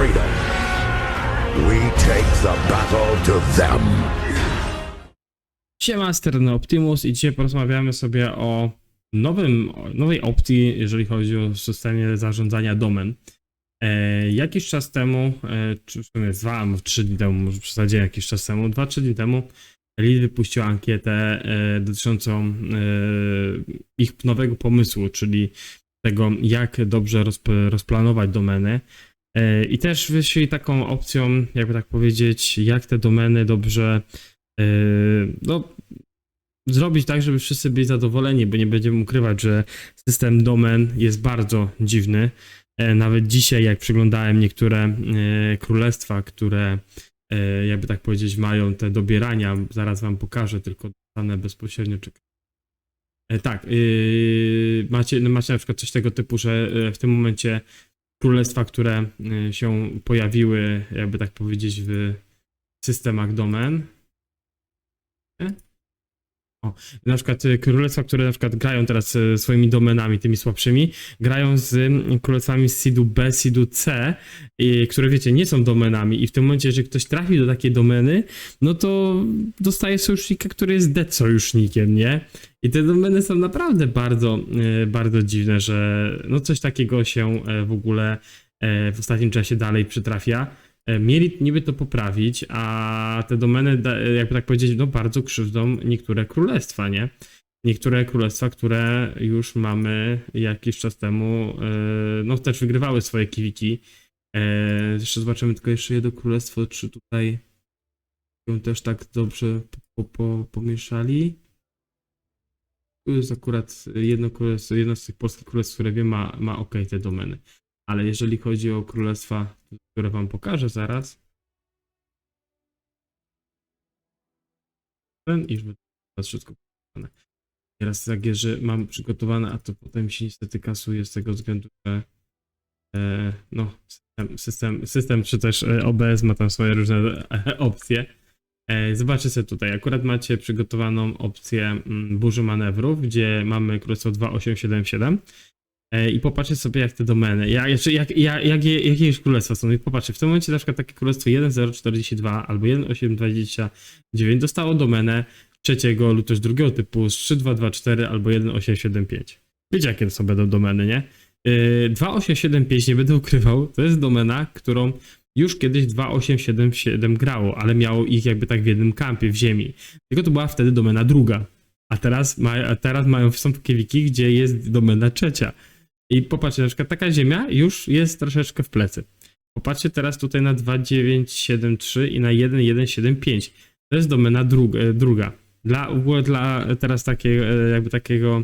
freedom. We take the battle to them. Siema, Sterny Optimus i dzisiaj porozmawiamy sobie o nowej opcji, jeżeli chodzi o systemie zarządzania domen. Jakiś czas temu, czy w sumie 2 albo 3 dni temu, może przesadziłem jakiś czas temu, 2-3 dni temu Lead wypuścił ankietę dotyczącą ich nowego pomysłu, czyli tego, jak dobrze rozplanować domeny. I też wyszli taką opcją, jakby tak powiedzieć, jak te domeny dobrze zrobić tak, żeby wszyscy byli zadowoleni, bo nie będziemy ukrywać, że system domen jest bardzo dziwny. Nawet dzisiaj, jak przeglądałem niektóre królestwa, które, jakby tak powiedzieć, mają te dobierania, zaraz wam pokażę, tylko dostanę bezpośrednio. Tak, macie na przykład coś tego typu, że w tym momencie królestwa, które się pojawiły, jakby tak powiedzieć, w systemach domen. O, na przykład królestwa, które na przykład grają teraz swoimi domenami, tymi słabszymi, grają z królestwami z seedu B, seedu C, które wiecie, nie są domenami i w tym momencie, jeżeli ktoś trafi do takiej domeny, no to dostaje sojusznika, który jest dead sojusznikiem, nie? I te domeny są naprawdę bardzo, bardzo dziwne, że no coś takiego się w ogóle w ostatnim czasie dalej przytrafia. Mieli niby to poprawić, a te domeny, jakby tak powiedzieć, no bardzo krzywdzą niektóre królestwa, nie? Niektóre królestwa, które już mamy jakiś czas temu, no też wygrywały swoje kiwiki. Jeszcze zobaczymy tylko jeszcze jedno królestwo, czy tutaj ją też tak dobrze pomieszali. Tu jest akurat jedno królestwo, jedno z tych polskich królestw, które wiem, ma ok te domeny. Ale jeżeli chodzi o królestwa, które wam pokażę zaraz, iż by to wszystko przygotowane. Teraz tak jest, że mam przygotowane, a to potem się niestety kasuje z tego względu, że no, system czy też OBS ma tam swoje różne opcje. Zobaczcie sobie tutaj, akurat macie przygotowaną opcję burzy manewrów, gdzie mamy królestwo 2877. I popatrzcie sobie, jak te domeny, jakie już królestwa są. I popatrzcie, w tym momencie na przykład takie królestwo 1042 albo 1829 dostało domenę trzeciego lub też drugiego typu z 3224 albo 1875. Wiecie, jakie są będą domeny, nie? 2875, nie będę ukrywał, to jest domena, którą już kiedyś 2877 grało, ale miało ich jakby tak w jednym kampie w ziemi. Tylko to była wtedy domena druga. A teraz są takie wiki, gdzie jest domena trzecia. I popatrzcie, na przykład taka ziemia już jest troszeczkę w plecy. Popatrzcie teraz tutaj na 2973 i na 1175. To jest domena druga. Dla teraz takiego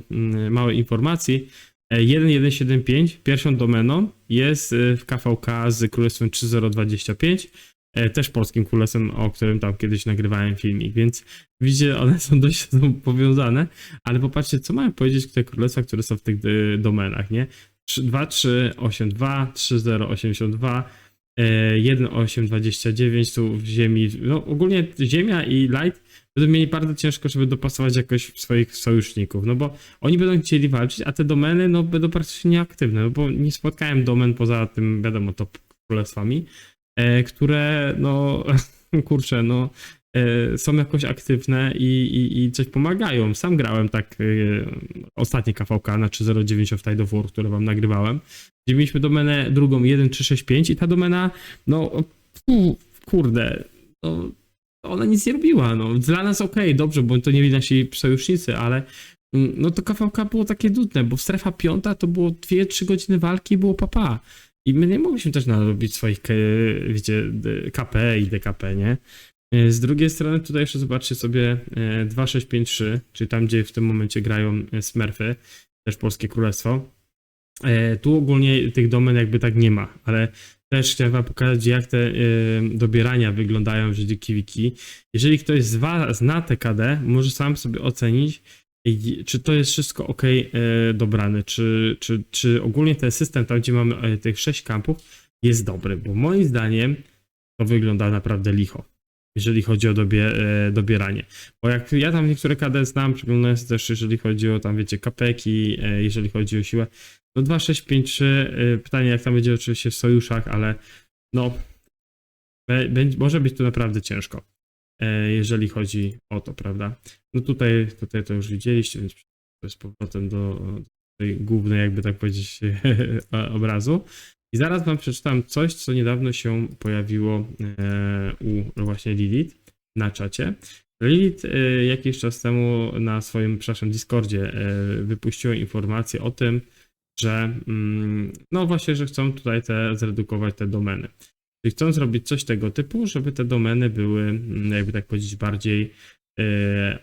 małej informacji, 1175 pierwszą domeną jest w KVK z królestwem 3025. Też polskim królestwem, o którym tam kiedyś nagrywałem filmik, więc widzicie, one są dość powiązane, ale popatrzcie, co mają powiedzieć te królestwa, które są w tych domenach, nie? 2382, 3082, 1829 tu w ziemi, no ogólnie ziemia i light będą mieli bardzo ciężko, żeby dopasować jakoś swoich sojuszników, no bo oni będą chcieli walczyć, a te domeny, no będą praktycznie nieaktywne, no bo nie spotkałem domen poza tym, wiadomo, top królestwami, które, no, kurczę, no, są jakoś aktywne i coś pomagają. Sam grałem tak ostatnie KVK na 309 of Tide of War, które wam nagrywałem, gdzie mieliśmy domenę drugą 1365 i ta domena, no, kurde, no, ona nic nie robiła, no. Dla nas okej, dobrze, bo to nie byli nasi sojusznicy, ale no to KVK było takie nudne, bo strefa 5 to było 2-3 godziny walki i było papa. I my nie mogliśmy też narobić swoich, wiecie, KP i DKP, nie? Z drugiej strony tutaj jeszcze zobaczcie sobie 2653, czyli tam, gdzie w tym momencie grają Smurfy, też polskie królestwo. Tu ogólnie tych domen jakby tak nie ma, ale też chciałem wam pokazać, jak te dobierania wyglądają w wiki. Jeżeli ktoś z was zna TKD, może sam sobie ocenić, czy to jest wszystko ok dobrane, czy ogólnie ten system, tam gdzie mamy tych 6 kampów, jest dobry, bo moim zdaniem to wygląda naprawdę licho, jeżeli chodzi o dobieranie. Bo jak ja tam niektóre KD znam, przyglądając też, jeżeli chodzi o tam, wiecie, kapeki, jeżeli chodzi o siłę, no 2, 6, 5, 3, pytanie jak tam będzie oczywiście w sojuszach, ale no, może być tu naprawdę ciężko, jeżeli chodzi o to, prawda? No tutaj to już widzieliście, więc to jest powrotem do tej głównej, jakby tak powiedzieć, obrazu. I zaraz wam przeczytam coś, co niedawno się pojawiło u właśnie Lilith na czacie. Lilith jakiś czas temu na swoim, przepraszam, Discordzie wypuściła informację o tym, że no właśnie, że chcą tutaj zredukować te domeny. Czyli chcą zrobić coś tego typu, żeby te domeny były, jakby tak powiedzieć, bardziej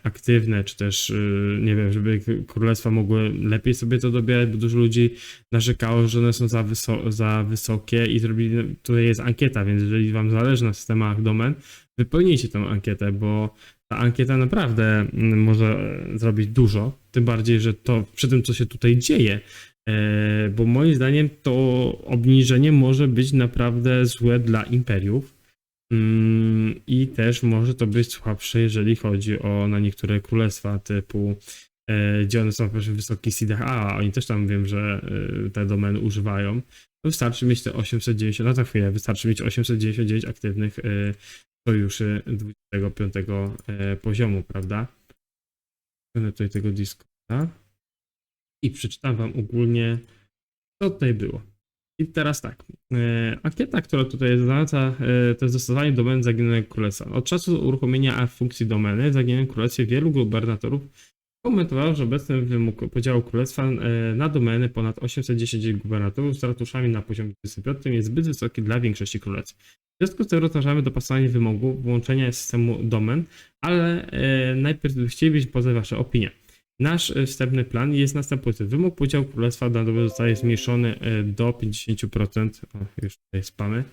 aktywne, czy też, nie wiem, żeby królestwa mogły lepiej sobie to dobierać, bo dużo ludzi narzekało, że one są za wysokie i zrobili, tutaj jest ankieta, więc jeżeli wam zależy na systemach domen, wypełnijcie tę ankietę, bo ta ankieta naprawdę może zrobić dużo, tym bardziej, że to przy tym, co się tutaj dzieje, bo moim zdaniem to obniżenie może być naprawdę złe dla imperiów i też może to być słabsze, jeżeli chodzi o na niektóre królestwa typu, gdzie one są w wysokich seedach, a oni też tam wiem, że te domeny używają. To wystarczy mieć te 890, no za chwilę, wystarczy mieć 899 aktywnych sojuszy 25 poziomu, prawda? Będę tutaj tego Discorda i przeczytam wam ogólnie, co tutaj było. I teraz tak, ankieta, która tutaj jest zaznacza, to jest dostosowanie domeny Zaginionego Królestwa. Od czasu uruchomienia funkcji domeny w Zaginionym Królestwie wielu gubernatorów komentowało, że obecny wymóg podziału królestwa na domeny ponad 810 gubernatorów z ratuszami na poziomie 25 jest zbyt wysoki dla większości królestw. W związku z tym rozważamy dopasowanie wymogu włączenia systemu domen, ale najpierw chcielibyśmy poznać wasze opinie. Nasz wstępny plan jest następujący. Wymóg podziału królestwa na domy zostaje zmniejszony do 50%, już tutaj spamy,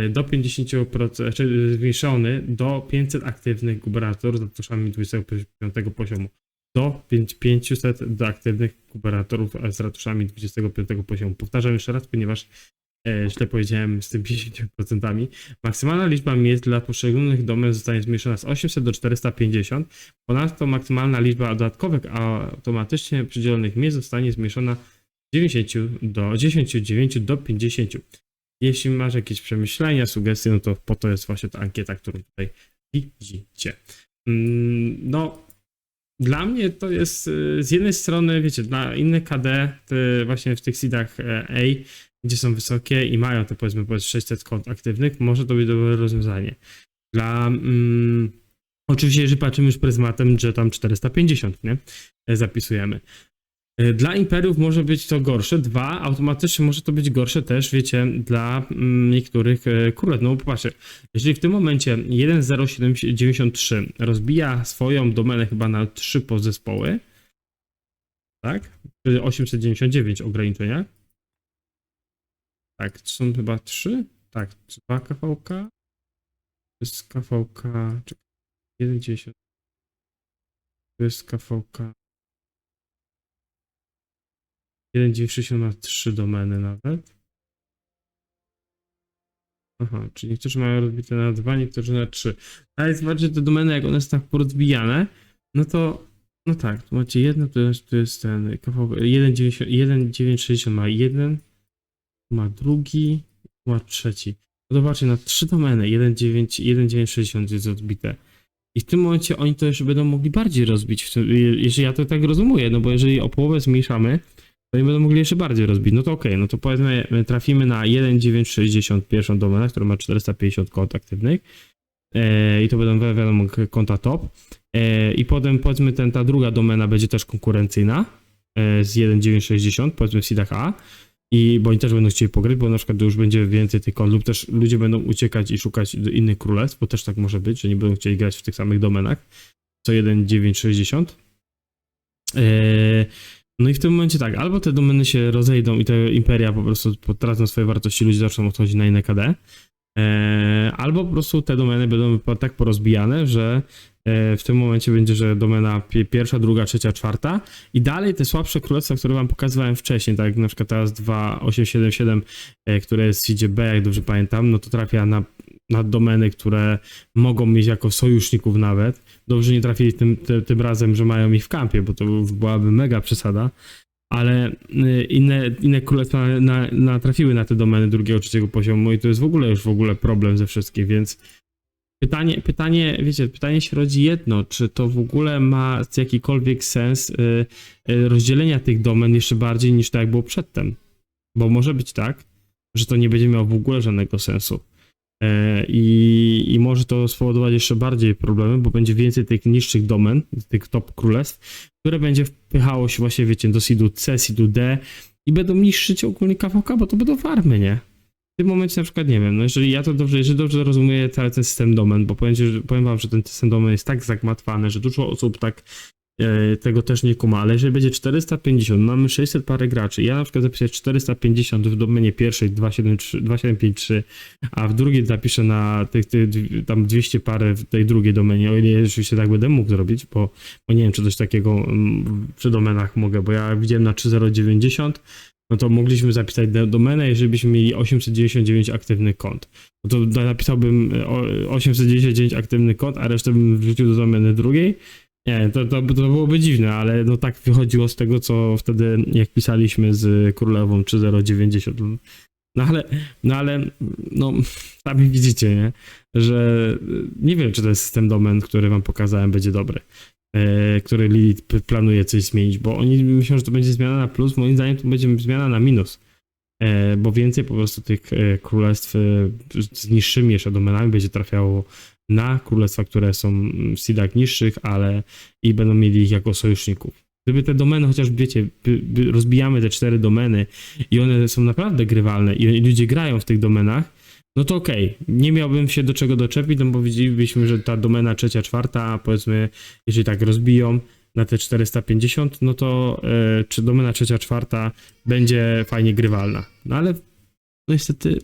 do 50%, czyli zmniejszony do 500 aktywnych gubernatorów z ratuszami 25 poziomu. Do 500 do aktywnych gubernatorów z ratuszami 25 poziomu. Powtarzam jeszcze raz, ponieważ źle powiedziałem z tym 50%. Maksymalna liczba miejsc dla poszczególnych domen zostanie zmniejszona z 800 do 450. Ponadto maksymalna liczba dodatkowych automatycznie przydzielonych miejsc zostanie zmniejszona z 99 do 50. Jeśli masz jakieś przemyślenia, sugestie, no to po to jest właśnie ta ankieta, którą tutaj widzicie. No, dla mnie to jest z jednej strony, wiecie, dla innych KD, właśnie w tych seedach A, gdzie są wysokie i mają te powiedzmy 600 kont aktywnych, może to być dobre rozwiązanie. Oczywiście, jeżeli patrzymy już pryzmatem, że tam 450, nie? Zapisujemy. Dla imperiów może być to gorsze. Dwa, automatycznie może to być gorsze też, wiecie, dla niektórych królestw. No bo popatrzcie, jeżeli w tym momencie 1.093 rozbija swoją domenę chyba na 3 podzespoły, tak? Czyli 899 ograniczenia. Tak, to są chyba 3? Tak, 2 KVK. To jest KVK. 1.10. To jest KVK. 1.960 ma 3 domeny nawet. Aha, czyli niektórzy mają rozbite na 2, niektórzy na 3. Ale zobaczcie, te domeny, jak one są tak porozbijane, no to, no tak, tu macie jedno, tu jest ten KVK. 1.960 ma jeden, ma drugi, ma trzeci. No zobaczcie, na 3 domeny 1.960 jest odbite. I w tym momencie oni to jeszcze będą mogli bardziej rozbić, jeżeli ja to tak rozumuję, no bo jeżeli o połowę zmniejszamy, to oni będą mogli jeszcze bardziej rozbić. No to okej, no to powiedzmy trafimy na 1.961 domenę, która ma 450 kont aktywnych i to będą wiadomo konta top i potem powiedzmy ta druga domena będzie też konkurencyjna z 1.960, powiedzmy w seedach A. Bo oni też będą chcieli pogryć, bo na przykład już będzie więcej tych kont lub też ludzie będą uciekać i szukać do innych królestw, bo też tak może być, że nie będą chcieli grać w tych samych domenach, co 1.960. No i w tym momencie tak, albo te domeny się rozejdą i te imperia po prostu potracą swoje wartości, ludzie zaczną odchodzić na inne KD, albo po prostu te domeny będą tak porozbijane, że w tym momencie będzie, że domena pierwsza, druga, trzecia, czwarta i dalej te słabsze królestwa, które wam pokazywałem wcześniej, tak jak na przykład teraz 2877, które jest w seedzie B, jak dobrze pamiętam, no to trafia na domeny, które mogą mieć jako sojuszników nawet. Dobrze nie trafili tym razem, że mają ich w kampie, bo to już byłaby mega przesada, ale inne królestwa natrafiły na te domeny drugiego, trzeciego poziomu i to jest w ogóle problem ze wszystkim, więc pytanie się rodzi jedno, czy to w ogóle ma jakikolwiek sens rozdzielenia tych domen jeszcze bardziej niż tak jak było przedtem, bo może być tak, że to nie będzie miało w ogóle żadnego sensu. I może to spowodować jeszcze bardziej problemy, bo będzie więcej tych niższych domen, tych top królestw, które będzie wpychało się właśnie, wiecie, do seedu C, seedu D i będą niszczyć ogólnie KVK, bo to będą farmy, nie? W tym momencie na przykład, nie wiem, no jeżeli dobrze rozumiem cały ten system domen, bo powiem wam, że ten system domen jest tak zagmatwany, że dużo osób tak tego też nie kuma, ale jeżeli będzie 450, mamy 600 parę graczy, ja na przykład zapiszę 450 w domenie pierwszej 2753, a w drugiej zapiszę na tam 200 parę w tej drugiej domenie, o ile rzeczywiście tak będę mógł zrobić, bo nie wiem, czy coś takiego przy domenach mogę, bo ja widziałem na 3090, no to mogliśmy zapisać domenę, jeżeli byśmy mieli 899 aktywnych kont. No to napisałbym 899 aktywnych kont, a resztę bym wrzucił do domeny drugiej. Nie, to byłoby dziwne, ale no tak wychodziło z tego, co wtedy, jak pisaliśmy z królową 3090. No ale, sami widzicie, nie? Że nie wiem, czy ten system domen, który wam pokazałem, będzie dobry. Który Lilith planuje coś zmienić, bo oni myślą, że to będzie zmiana na plus, moim zdaniem to będzie zmiana na minus. Bo więcej po prostu tych królestw z niższymi jeszcze domenami będzie trafiało na królestwa, które są w seedach niższych, ale i będą mieli ich jako sojuszników. Gdyby te domeny, chociaż wiecie, rozbijamy te 4 domeny i one są naprawdę grywalne i ludzie grają w tych domenach, no to okej, nie miałbym się do czego doczepić, no bo widzielibyśmy, że ta domena trzecia, czwarta, powiedzmy, jeżeli tak rozbiją na te 450, no to czy domena trzecia, czwarta będzie fajnie grywalna. No ale no niestety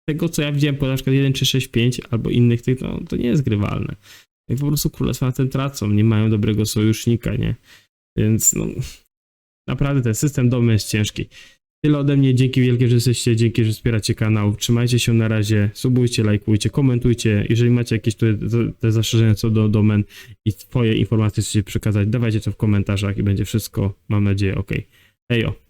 tego, co ja widziałem po na przykład 1, 3, 6, 5 albo innych tych, no to nie jest grywalne. Jak po prostu królestwa na tym tracą, nie mają dobrego sojusznika, nie? Więc no naprawdę ten system domy jest ciężki. Tyle ode mnie, dzięki wielkie, że jesteście, dzięki, że wspieracie kanał. Trzymajcie się na razie, subujcie, lajkujcie, komentujcie. Jeżeli macie jakieś te zastrzeżenia co do domen i swoje informacje chcecie przekazać, dawajcie to w komentarzach i będzie wszystko, mam nadzieję, ok. Hejo.